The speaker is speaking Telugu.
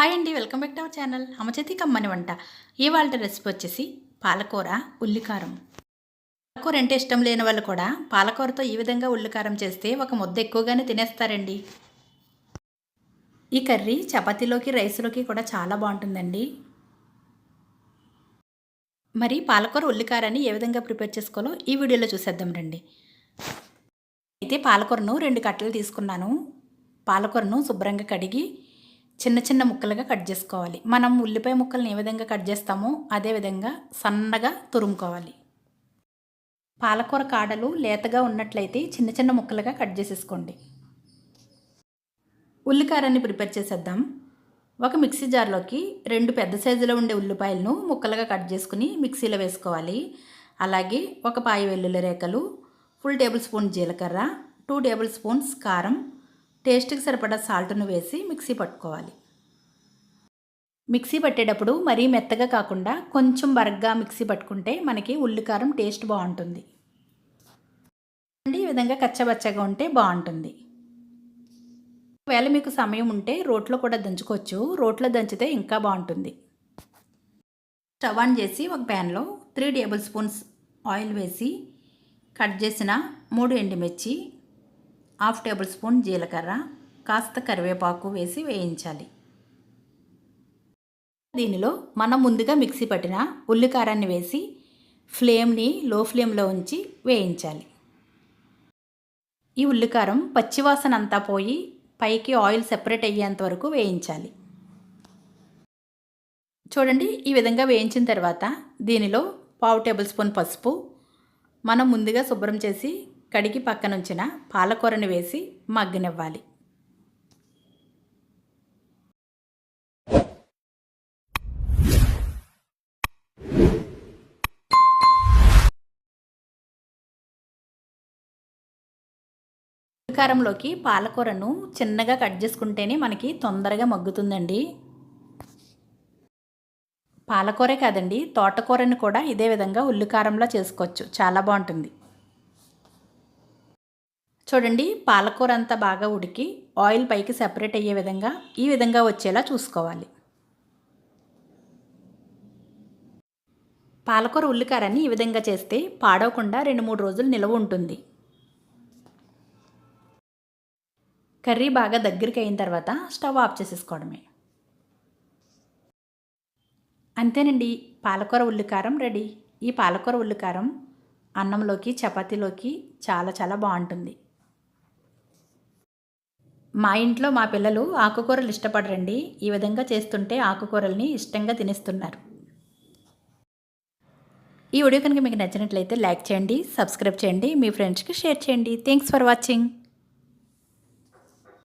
హాయ్ అండి, welcome back to our channel అమ్మ చేతి కమ్మని వంట. ఇవాళ రెసిపీ వచ్చేసి పాలకూర ఉల్లికారం. పాలకూర అంటే ఇష్టం లేని వాళ్ళు కూడా పాలకూరతో ఈ విధంగా ఉల్లికారం చేస్తే ఒక ముద్ద ఎక్కువగానే తినేస్తారండి. ఈ కర్రీ చపాతీలోకి రైస్లోకి కూడా చాలా బాగుంటుందండి. మరి పాలకూర ఉల్లికారాన్ని ఏ విధంగా ప్రిపేర్ చేసుకోవాలో ఈ వీడియోలో చూసేద్దాం రండి. అయితే పాలకూరను 2 కట్టలు తీసుకున్నాను. పాలకూరను శుభ్రంగా కడిగి చిన్న చిన్న ముక్కలుగా కట్ చేసుకోవాలి. మనం ఉల్లిపాయ ముక్కలను ఏ విధంగా కట్ చేస్తామో అదే విధంగా సన్నగా తురుముకోవాలి. పాలకూర కాడలు లేతగా ఉన్నట్లయితే చిన్న చిన్న ముక్కలుగా కట్ చేసేసుకోండి. ఉల్లికారాన్ని ప్రిపేర్ చేసేద్దాం. ఒక మిక్సీ జార్లోకి 2 పెద్ద సైజులో ఉండే ఉల్లిపాయలను ముక్కలుగా కట్ చేసుకుని మిక్సీలో వేసుకోవాలి. అలాగే ఒక పాయ వెల్లుల్లి రేఖలు, ఫుల్ టేబుల్ స్పూన్ జీలకర్ర, 2 టేబుల్ స్పూన్స్ కారం, టేస్ట్కి సరిపడా సాల్ట్ను వేసి మిక్సీ పట్టుకోవాలి. మిక్సీ పట్టేటప్పుడు మరీ మెత్తగా కాకుండా కొంచెం బరగ్గా మిక్సీ పట్టుకుంటే మనకి ఉల్లికారం టేస్ట్ బాగుంటుంది. ఈ విధంగా కచ్చబచ్చగా ఉంటే బాగుంటుంది. ఒకవేళ మీకు సమయం ఉంటే రోట్లో కూడా దంచుకోవచ్చు. రోట్లో దంచితే ఇంకా బాగుంటుంది. స్టవ్ ఆన్ చేసి ఒక ప్యాన్లో 3 టేబుల్ స్పూన్స్ ఆయిల్ వేసి కట్ చేసిన 3 ఎండుమిర్చి, 1/2 టేబుల్ స్పూన్ జీలకర్ర, కాస్త కరివేపాకు వేసి వేయించాలి. దీనిలో మనం ముందుగా మిక్సీ పట్టిన ఉల్లికారాన్ని వేసి ఫ్లేమ్ని లో ఫ్లేమ్లో ఉంచి వేయించాలి. ఈ ఉల్లికారం పచ్చివాసన అంతా పోయి పైకి ఆయిల్ సెపరేట్ అయ్యేంత వరకు వేయించాలి. చూడండి, ఈ విధంగా వేయించిన తర్వాత దీనిలో 1/2 టేబుల్ స్పూన్ పసుపు, మనం ముందుగా శుభ్రం చేసి కడిగి పక్కనుంచిన పాలకూరని వేసి మగ్గనివ్వాలి. ఉల్లికారంలోకి పాలకూరను చిన్నగా కట్ చేసుకుంటేనే మనకి తొందరగా మగ్గుతుందండి. పాలకూరే కాదండి, తోటకూరని కూడా ఇదే విధంగా ఉల్లికారంలో చేసుకోవచ్చు. చాలా బాగుంటుంది. చూడండి, పాలకూర అంతా బాగా ఉడికి ఆయిల్ పైకి సెపరేట్ అయ్యే విధంగా ఈ విధంగా వచ్చేలా చూసుకోవాలి. పాలకూర ఉల్లికారాన్ని ఈ విధంగా చేస్తే పాడవకుండా 2-3 రోజులు నిల్వ ఉంటుంది. కర్రీ బాగా దగ్గరికి అయిన తర్వాత స్టవ్ ఆఫ్ చేసేసుకోవడమే. అంతేనండి, పాలకూర ఉల్లికారం రెడీ. ఈ పాలకూర ఉల్లికారం అన్నంలోకి చపాతీలోకి చాలా చాలా బాగుంటుంది. మా ఇంట్లో మా పిల్లలు ఆకుకూరలు ఇష్టపడరండి. ఈ విధంగా చేస్తుంటే ఆకుకూరల్ని ఇష్టంగా తినేస్తున్నారు. ఈ వీడియో కనుక మీకు నచ్చినట్లయితే లైక్ చేయండి, సబ్స్క్రైబ్ చేయండి, మీ ఫ్రెండ్స్కి షేర్ చేయండి. Thanks for watching.